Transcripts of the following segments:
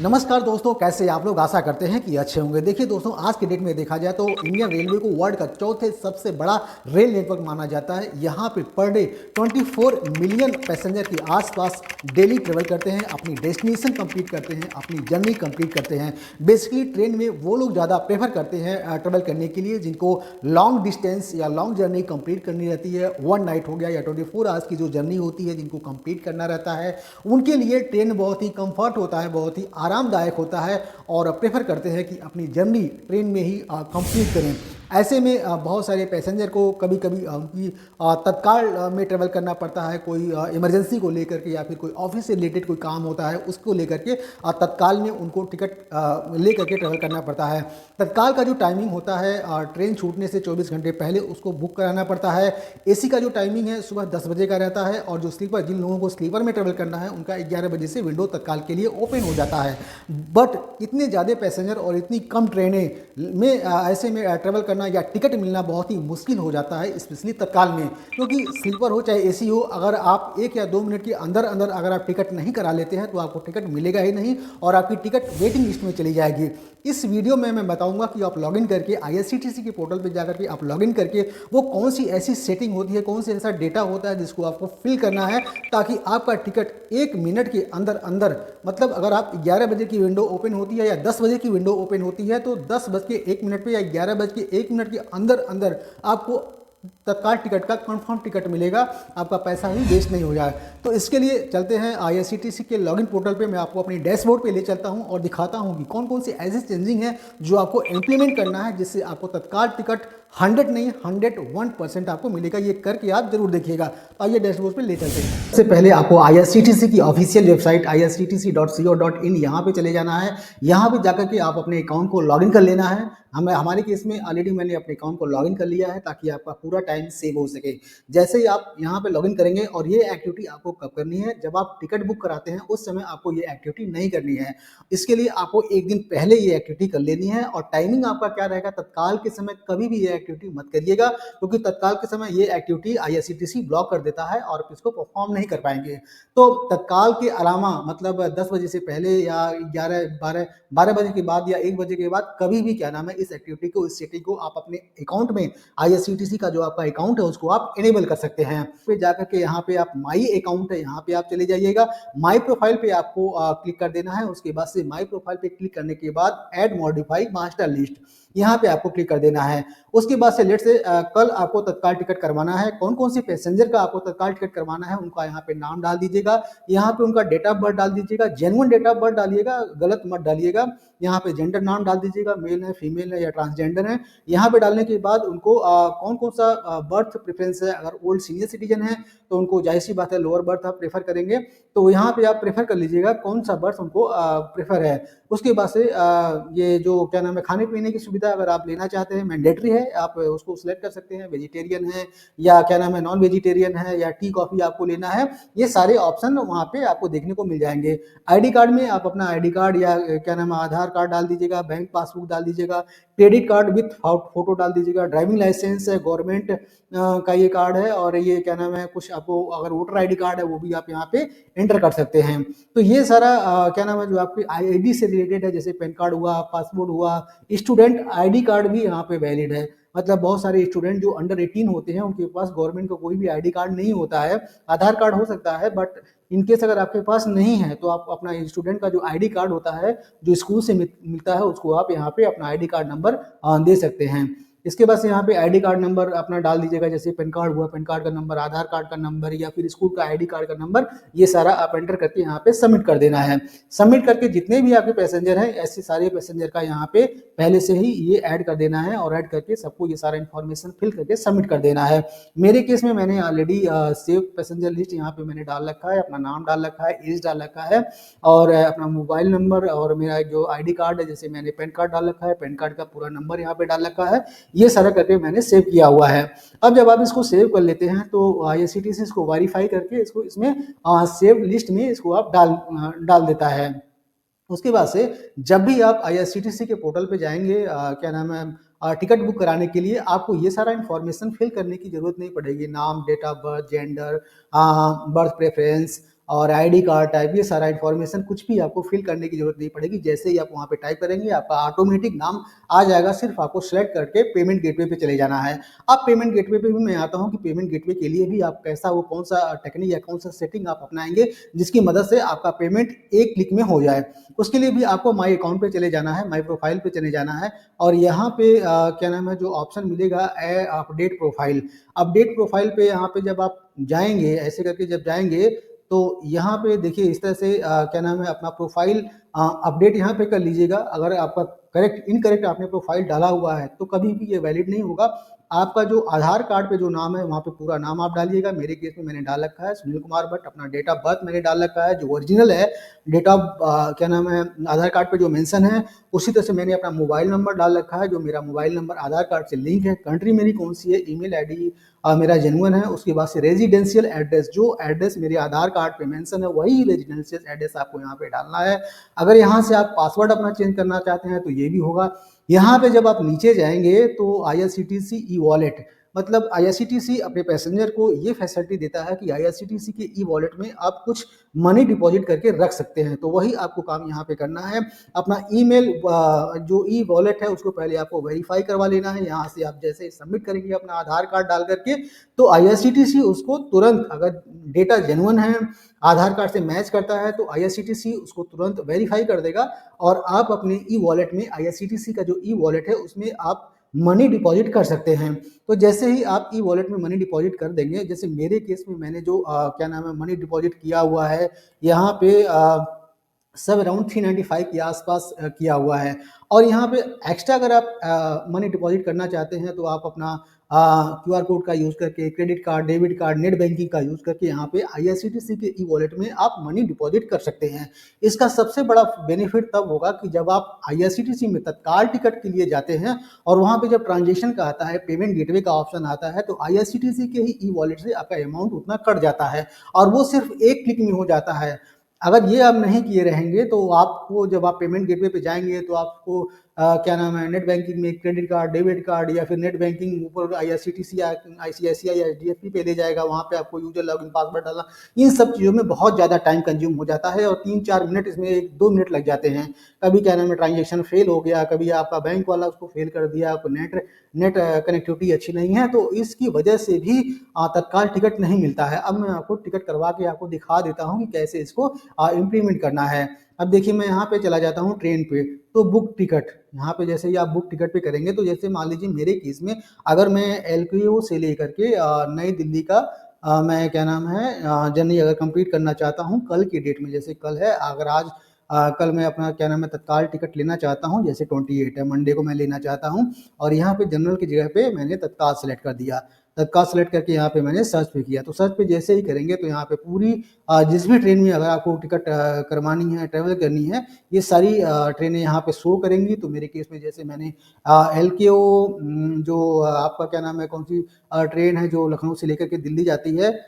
नमस्कार दोस्तों, कैसे आप लोग? आशा करते हैं कि अच्छे होंगे। देखिए दोस्तों, आज के डेट में देखा जाए तो इंडियन रेलवे को वर्ल्ड का चौथे सबसे बड़ा रेल नेटवर्क माना जाता है। यहाँ पे पर डे 24 मिलियन पैसेंजर के आसपास डेली ट्रेवल करते हैं, अपनी डेस्टिनेशन कंप्लीट करते हैं, अपनी जर्नी कंप्लीट करते हैं। बेसिकली ट्रेन में वो लोग ज़्यादा प्रेफर करते हैं ट्रेवल करने के लिए जिनको लॉन्ग डिस्टेंस या लॉन्ग जर्नी कंप्लीट करनी रहती है। वन नाइट हो गया या 24 आवर्स की जो जर्नी होती है जिनको कंप्लीट करना रहता है, उनके लिए ट्रेन बहुत ही कंफर्ट होता है, बहुत ही आरामदायक होता है और प्रेफर करते हैं कि अपनी जर्नी ट्रेन में ही कंप्लीट करें। ऐसे में बहुत सारे पैसेंजर को कभी कभी उनकी तत्काल में ट्रेवल करना पड़ता है, कोई इमरजेंसी को लेकर के या फिर कोई ऑफिस से रिलेटेड कोई काम होता है उसको लेकर के तत्काल में उनको टिकट लेकर के ट्रेवल करना पड़ता है। तत्काल का जो टाइमिंग होता है ट्रेन छूटने से 24 घंटे पहले उसको बुक कराना पड़ता है। एसी का जो टाइमिंग है सुबह 10 बजे का रहता है और जो स्लीपर, जिन लोगों को स्लीपर में ट्रेवल करना है उनका 11 बजे से विंडो तत्काल के लिए ओपन हो जाता है। बट इतने ज़्यादा पैसेंजर और इतनी कम ट्रेनें में ऐसे में ट्रेवल करना या टिकट मिलना बहुत ही मुश्किल हो जाता है, स्पेशली तत्काल में। क्योंकि स्लीपर हो चाहे एसी हो, अगर आप 1 या 2 मिनट के अंदर अंदर अगर आप टिकट नहीं करा लेते हैं तो आपको टिकट मिलेगा ही नहीं और आपकी टिकट वेटिंग लिस्ट में चली जाएगी। इस वीडियो में मैं बताऊंगा कि आप लॉगिन करके आईआरसीटीसी के पोर्टल पर जाकर के आप लॉगिन करके वो कौन सी ऐसी सेटिंग होती है, कौन सा ऐसा डेटा होता है जिसको आपको फिल करना है ताकि आपका टिकट 1 मिनट के अंदर अंदर, मतलब अगर आप 11 बजे की विंडो ओपन होती है या 10 बजे की विंडो ओपन होती है तो 10 बज के 1 मिनट पे या 11 बज के 1 मिनट के अंदर अंदर आपको तत्काल टिकट का कंफर्म टिकट मिलेगा, आपका पैसा ही वेस्ट नहीं हो जाए। तो इसके लिए चलते हैं आईआरसीटीसी के लॉगिन पोर्टल पे। मैं आपको अपनी डैशबोर्ड पे ले चलता हूं और दिखाता हूं कि कौन कौन सी ऐसी चेंजिंग है जो आपको इम्प्लीमेंट करना है जिससे आपको तत्काल टिकट 100 नहीं 101% आपको मिलेगा। ये करके आप जरूर देखिएगा। तो आइए डैशबोर्ड पे ले चलते हैं। सबसे पहले आपको आईआरसीटीसी की ऑफिशियल वेबसाइट irctc.co.in यहाँ पे चले जाना है। यहाँ पे जाकर के आप अपने अकाउंट को लॉगिन कर लेना है। हमारे केस में ऑलरेडी मैंने अपने अकाउंट को लॉगिन कर लिया है ताकि आपका पूरा टाइम सेव हो सके। जैसे ही आप यहाँ पे लॉगिन करेंगे, और ये एक्टिविटी आपको कब करनी है, जब आप टिकट बुक कराते हैं उस समय आपको ये एक्टिविटी नहीं करनी है। इसके लिए आपको एक दिन पहले ये एक्टिविटी कर लेनी है। और टाइमिंग आपका क्या रहेगा, तत्काल के समय कभी भी ये एक्टिविटी मत करिएगा क्योंकि तत्काल के समय ये एक्टिविटी आईआरसीटीसी ब्लॉक कर देता है और आप इसको परफॉर्म नहीं कर पाएंगे। तो तत्काल के अलावा, मतलब 10 बजे से पहले या 12 बजे के बाद या 1 बजे के बाद कभी भी क्या नाम है इस एक्टिविटी को, इस सेटिंग को आप अपने अकाउंट में, आईआरसीटीसी का जो आपका अकाउंट है उसको आप इनेबल कर सकते हैं। फिर जाकर के यहाँ पे आप माई अकाउंट है, यहाँ पे आप चले जाइएगा। माई प्रोफाइल पे आपको क्लिक कर देना है। उसके बाद से माई प्रोफाइल पे क्लिक करने के बाद ऐड मॉडिफाई मास्टर लिस्ट, यहाँ पे आपको क्लिक कर देना है। उसके बाद से लेट से कल आपको तत्काल टिकट करवाना है। कौन कौन सी पैसेंजर का आपको तत्काल टिकट करवाना है उनका यहाँ पे नाम डाल दीजिएगा। यहाँ पे उनका डेट ऑफ बर्थ डाल दीजिएगा, जेन्युइन डेट ऑफ बर्थ डालिएगा, गलत मत डालिएगा। यहाँ पे जेंडर नाम डाल दीजिएगा, मेल है, फीमेल है या ट्रांसजेंडर है। यहाँ पे डालने के बाद उनको कौन कौन सा बर्थ प्रेफरेंस है, अगर ओल्ड सीनियर सिटीजन है तो उनको जाहिर सी बात है लोअर बर्थ आप प्रेफर करेंगे, तो यहाँ पे आप प्रेफर कर लीजिएगा कौन सा बर्थ उनको प्रेफर है। उसके बाद से ये जो क्या नाम है खाने पीने की सुविधा अगर आप लेना चाहते हैं, मैंडेटरी है, आप उसको सिलेक्ट कर सकते हैं। वेजिटेरियन है या क्या नाम है नॉन वेजिटेरियन है या टी कॉफी आपको लेना है, ये सारे ऑप्शन वहाँ पे आपको देखने को मिल जाएंगे। आईडी कार्ड में आप अपना आईडी कार्ड या क्या नाम है आधार कार्ड डाल दीजिएगा, बैंक पासबुक डाल दीजिएगा, क्रेडिट कार्ड विथ फोटो डाल दीजिएगा, ड्राइविंग लाइसेंस है, गवर्नमेंट का ये कार्ड है, और ये क्या नाम है कुछ आपको अगर वोटर आईडी कार्ड है वो भी आप यहाँ पे एंटर कर सकते हैं। तो ये सारा क्या नाम है जो आपकी आईडी से रिलेटेड है, जैसे पैन कार्ड हुआ, पासपोर्ट हुआ, स्टूडेंट आईडी कार्ड भी यहाँ पे वैलिड है। मतलब बहुत सारे स्टूडेंट जो अंडर 18 होते हैं उनके पास गवर्नमेंट का कोई भी आईडी कार्ड नहीं होता है। आधार कार्ड हो सकता है, बट इनकेस अगर आपके पास नहीं है तो आप अपना स्टूडेंट का जो आईडी कार्ड होता है जो स्कूल से मिलता है उसको आप यहाँ पे अपना आईडी कार्ड नंबर दे सकते हैं। इसके बाद से यहाँ पे आईडी कार्ड नंबर अपना डाल दीजिएगा, जैसे पैन कार्ड हुआ, पैन कार्ड का नंबर, आधार कार्ड का नंबर या फिर स्कूल का आईडी कार्ड का नंबर, ये सारा आप एंटर करके यहाँ पे सबमिट कर देना है। सबमिट करके जितने भी आपके पैसेंजर हैं ऐसे सारे पैसेंजर का यहाँ पे पहले से ही ये ऐड कर देना है और ऐड करके सबको ये सारा इन्फॉर्मेशन फिल करके सबमिट कर देना है। मेरे केस में मैंने ऑलरेडी सेव पैसेंजर लिस्ट यहाँ पे मैंने डाल रखा है, अपना नाम डाल रखा है, एज डाल रखा है और अपना मोबाइल नंबर और मेरा जो आईडी कार्ड है, जैसे मैंने पैन कार्ड डाल रखा है, पैन कार्ड का पूरा नंबर यहाँ पे डाल रखा है, ये सारा करके मैंने सेव किया हुआ है। अब जब आप इसको सेव कर लेते हैं तो आईआरसीटीसी इसको वेरीफाई करके इसको इसमें सेव लिस्ट में इसको आप डाल देता है। उसके बाद से जब भी आप आईआरसीटीसी के पोर्टल पे जाएंगे क्या नाम है टिकट बुक कराने के लिए, आपको ये सारा इन्फॉर्मेशन फिल करने की जरूरत नहीं पड़ेगी। नाम, date of birth, gender, birth preference और आईडी कार्ड टाइप, ये सारा इन्फॉर्मेशन कुछ भी आपको फिल करने की जरूरत नहीं पड़ेगी। जैसे ही आप वहाँ पे टाइप करेंगे आपका ऑटोमेटिक नाम आ जाएगा, सिर्फ आपको सेलेक्ट करके पेमेंट गेटवे पे चले जाना है। अब पेमेंट गेटवे पे भी मैं आता हूँ कि पेमेंट गेटवे के लिए भी आप कैसा, वो कौन सा टेक्निक या कौन सा सेटिंग आप अपनाएंगे जिसकी मदद से आपका पेमेंट एक क्लिक में हो जाए। उसके लिए भी आपको माई अकाउंट पे चले जाना है, माई प्रोफाइल पे चले जाना है, और यहाँ पे क्या नाम है, जो ऑप्शन मिलेगा अपडेट प्रोफाइल। अपडेट प्रोफाइल पे यहाँ पे जब आप जाएंगे, ऐसे करके जब जाएंगे तो यहाँ पे देखिए इस तरह से क्या नाम है, अपना प्रोफाइल अपडेट यहाँ पे कर लीजिएगा। अगर आपका करेक्ट इनकरेक्ट आपने प्रोफाइल डाला हुआ है तो कभी भी ये वैलिड नहीं होगा। आपका जो आधार कार्ड पे जो नाम है वहाँ पे पूरा नाम आप डालिएगा। मेरे केस में मैंने डाल रखा है सुनील कुमार भट्ट। अपना डेट ऑफ बर्थ मैंने डाल रखा है जो ओरिजिनल है, डेट ऑफ क्या नाम है, आधार कार्ड पे जो मेंशन है उसी तरह से मैंने अपना मोबाइल नंबर डाल रखा है जो मेरा मोबाइल नंबर आधार कार्ड से लिंक है। कंट्री मेरी कौन सी है, ईमेल आईडी मेरा जेन्युइन है। उसके बाद से रेजिडेंशियल एड्रेस, जो एड्रेस मेरे आधार कार्ड पे मेंशन है वही रेजिडेंशियल एड्रेस आपको यहाँ पे डालना है। अगर यहाँ से आप पासवर्ड अपना चेंज करना चाहते हैं तो ये भी होगा। यहाँ पे जब आप नीचे जाएंगे तो आईआरसीटीसी ई वॉलेट, मतलब आईआरसीटीसी अपने पैसेंजर को ये फैसिलिटी देता है कि आईआरसीटीसी के ई वॉलेट में आप कुछ मनी डिपॉजिट करके रख सकते हैं। तो वही आपको काम यहाँ पे करना है। अपना ईमेल जो ई वॉलेट है उसको पहले आपको वेरीफाई करवा लेना है। यहाँ से आप जैसे सबमिट करेंगे अपना आधार कार्ड डाल करके तो आईआरसीटीसी उसको तुरंत, अगर डेटा जेन्युइन है, आधार कार्ड से मैच करता है तो आईआरसीटीसी उसको तुरंत वेरीफाई कर देगा और आप अपने ई वॉलेट में, आईआरसीटीसी का जो ई वॉलेट है उसमें आप मनी डिपॉजिट कर सकते हैं। तो जैसे ही आप ई वॉलेट में मनी डिपॉजिट कर देंगे, जैसे मेरे केस में मैंने जो क्या नाम है मनी डिपॉजिट किया हुआ है यहाँ पे सब अराउंड 395 के आसपास किया हुआ है। और यहाँ पे एक्स्ट्रा अगर आप मनी डिपॉजिट करना चाहते हैं तो आप अपना क्यूआर कोड का यूज़ करके, credit card, debit card, net banking का यूज़ करके यहाँ पे आईआरसीटीसी के ई वॉलेट में आप मनी डिपॉजिट कर सकते हैं। इसका सबसे बड़ा बेनिफिट तब होगा कि जब आप आईआरसीटीसी में तत्काल टिकट के लिए जाते हैं और वहाँ पे जब ट्रांजेक्शन का आता है, पेमेंट गेटवे का ऑप्शन आता है, तो आईआरसीटीसी के ही ई वॉलेट से आपका अमाउंट उतना कट जाता है और वो सिर्फ एक क्लिक में हो जाता है। अगर ये आप नहीं किए रहेंगे तो आपको जब आप पेमेंट गेटवे पे जाएंगे तो आपको क्या नाम है, नेट बैंकिंग में क्रेडिट कार्ड, डेबिट कार्ड या फिर नेट बैंकिंग ऊपर आईआरसीटीसी या आईसीआईसीआई या एचडीएफसी पे ले जाएगा। वहाँ पे आपको यूजर लॉगिन पासवर्ड डालना, इन सब चीज़ों में बहुत ज़्यादा टाइम कंज्यूम हो जाता है और 3-4 मिनट इसमें 1-2 मिनट लग जाते हैं। कभी क्या नाम है ट्रांजेक्शन फेल हो गया, कभी आपका बैंक वाला उसको फेल कर दिया, आपको नेट कनेक्टिविटी अच्छी नहीं है, तो इसकी वजह से भी तत्काल टिकट नहीं मिलता है। अब मैं आपको टिकट करवा के आपको दिखा देता हूँ कि कैसे इसको इम्प्लीमेंट करना है। अब देखिए मैं यहाँ पे चला जाता हूँ ट्रेन पे, तो बुक टिकट, यहाँ पे जैसे ही आप बुक टिकट पे करेंगे तो जैसे मान लीजिए मेरे केस में अगर मैं एलपीयू से लेकर के नई दिल्ली का मैं क्या नाम है जर्नी अगर कंप्लीट करना चाहता हूँ कल की डेट में, जैसे कल है, अगर आज कल मैं अपना क्या नाम है तत्काल टिकट लेना चाहता हूँ, जैसे 28 है, मंडे को मैं लेना चाहता हूँ और यहाँ पे जनरल की जगह पे मैंने तत्काल सेलेक्ट कर दिया। तत्काल सेलेक्ट करके यहाँ पे मैंने सर्च पे किया, तो सर्च पे जैसे ही करेंगे तो यहाँ पे पूरी जिस भी ट्रेन में अगर आपको टिकट करवानी है, ट्रेवल करनी है, ये सारी ट्रेनें यहाँ पे शो करेंगी। तो मेरे केस में जैसे मैंने एलकेओ जो आपका क्या नाम है, कौन सी ट्रेन है जो लखनऊ से लेकर के दिल्ली जाती है,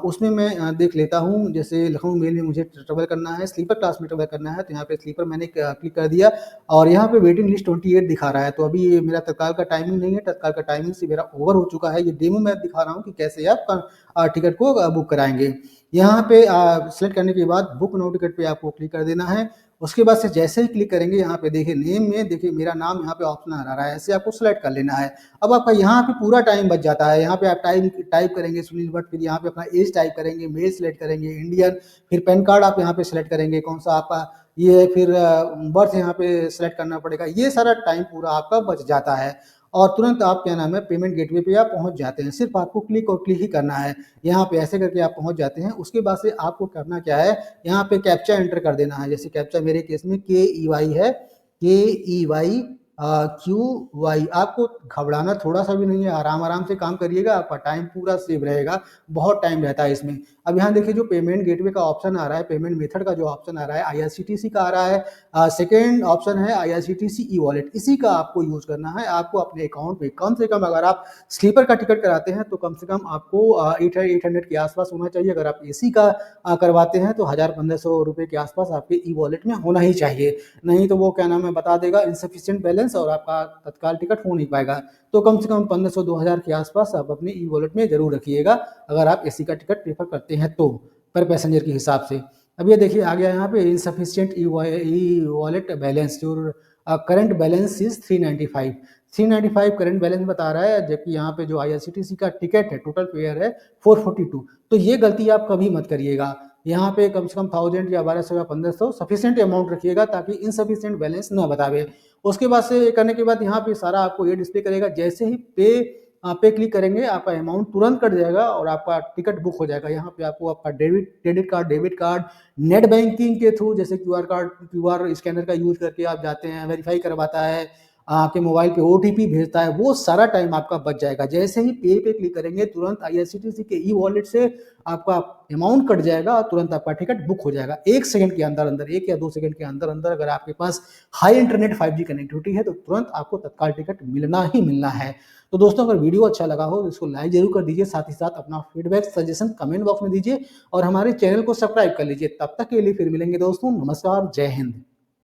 उसमें मैं देख लेता हूँ। जैसे लखनऊ मेल में मुझे ट्रैवल करना है, स्लीपर क्लास में ट्रैवल करना है, तो यहाँ पे स्लीपर मैंने क्लिक कर दिया और यहाँ पे वेटिंग लिस्ट 28 दिखा रहा है। तो अभी ये मेरा तत्काल का टाइमिंग नहीं है, तत्काल का टाइमिंग से मेरा ओवर हो चुका है। ये डेमो मैं दिखा रहा हूँ कि कैसे आप टिकट को बुक कराएंगे। यहाँ पे सेलेक्ट करने के बाद बुक नाउ टिकट पे आपको क्लिक कर देना है। उसके बाद से जैसे ही क्लिक करेंगे यहाँ पे देखिए नेम में देखिए मेरा नाम यहाँ पे ऑप्शन आ रहा है, ऐसे आपको सेलेक्ट कर लेना है। अब आपका यहाँ पे पूरा टाइम बच जाता है। यहाँ पे आप टाइप करेंगे सुनील भट्ट, फिर यहाँ पे अपना एज टाइप करेंगे, मेल सेलेक्ट करेंगे, इंडियन, फिर पैन कार्ड आप यहाँ पे सेलेक्ट करेंगे कौन सा आपका ये है, फिर बर्थ यहाँ पे सेलेक्ट करना पड़ेगा। ये सारा टाइम पूरा आपका बच जाता है और तुरंत आप क्या नाम है पेमेंट गेटवे पे आप पहुंच जाते हैं। सिर्फ आपको क्लिक और क्लिक ही करना है, यहाँ पे ऐसे करके आप पहुंच जाते हैं। उसके बाद से आपको करना क्या है, यहाँ पे कैप्चा एंटर कर देना है। जैसे कैप्चा मेरे केस में KEY है, KEYQY। आपको घबराना थोड़ा सा भी नहीं है, आराम आराम से काम करिएगा, आपका टाइम पूरा सेव रहेगा, बहुत टाइम रहता है इसमें। अब यहाँ देखिए जो पेमेंट गेटवे का ऑप्शन आ रहा है, पेमेंट मेथड का जो ऑप्शन आ रहा है आईआरसीटीसी का आ रहा है। सेकेंड ऑप्शन है आईआरसीटीसी ई वॉलेट, इसी का आपको यूज करना है। आपको अपने अकाउंट में कम से कम, अगर आप स्लीपर का टिकट कराते हैं तो कम से कम आपको 800 के आसपास होना चाहिए। अगर आप एसी का करवाते हैं तो 1000-1500 रुपये के आसपास आपके ई वॉलेट में होना ही चाहिए, नहीं तो वो क्या नाम है बता देगा इनसफिशिएंट बैलेंस और आपका तत्काल टिकट हो नहीं पाएगा। तो कम से कम 1500-2000 के आसपास आप अपने ई वॉलेट में जरूर रखिएगा अगर आप एसी का टिकट प्रेफर करते हैं तो। पर पैसेंजर के हिसाब से। अब ये देखिए आ गया यहाँ पे insufficient e wallet balance, your current balance is 395। 395 current balance बता रहा है, जबकि यहाँ पे जो आईआरसीटीसी का टिकट है, टोटल फेयर है 442। तो ये गलती आप कभी मत करिएगा। यहाँ पे कम से कम 1000 या 1200 या 1500 सफिशिएंट अमाउंट रखिएगा, ताकि इनसफिशिएंट बैलेंस ना बतावे। उसके बाद से करने के बाद यहाँ पे सारा आपको ये डिस्प्ले करेगा। जैसे ही पे क्लिक करेंगे, आपका अमाउंट तुरंत कट जाएगा और आपका टिकट बुक हो जाएगा। यहाँ पे आपको आपका credit card, debit card, net banking के थ्रू, जैसे क्यूआर स्कैनर का यूज करके आप जाते हैं, वेरीफाई करवाता है, आपके मोबाइल पे ओटीपी भेजता है, वो सारा टाइम आपका बच जाएगा। जैसे ही पे क्लिक करेंगे, तुरंत आईआरसीटीसी के ई वॉलेट से आपका अमाउंट कट जाएगा और तुरंत आपका टिकट बुक हो जाएगा। 1 सेकंड के अंदर अंदर, 1 या 2 सेकंड के अंदर अंदर, अगर आपके पास हाई इंटरनेट 5G कनेक्टिविटी है तो तुरंत आपको तत्काल टिकट मिलना ही मिलना है। तो दोस्तों, अगर वीडियो अच्छा लगा हो तो इसको लाइक जरूर कर दीजिए, साथ ही साथ अपना फीडबैक सजेशन कमेंट बॉक्स में दीजिए और हमारे चैनल को सब्सक्राइब कर लीजिए। तब तक के लिए फिर मिलेंगे दोस्तों, नमस्कार, जय हिंद।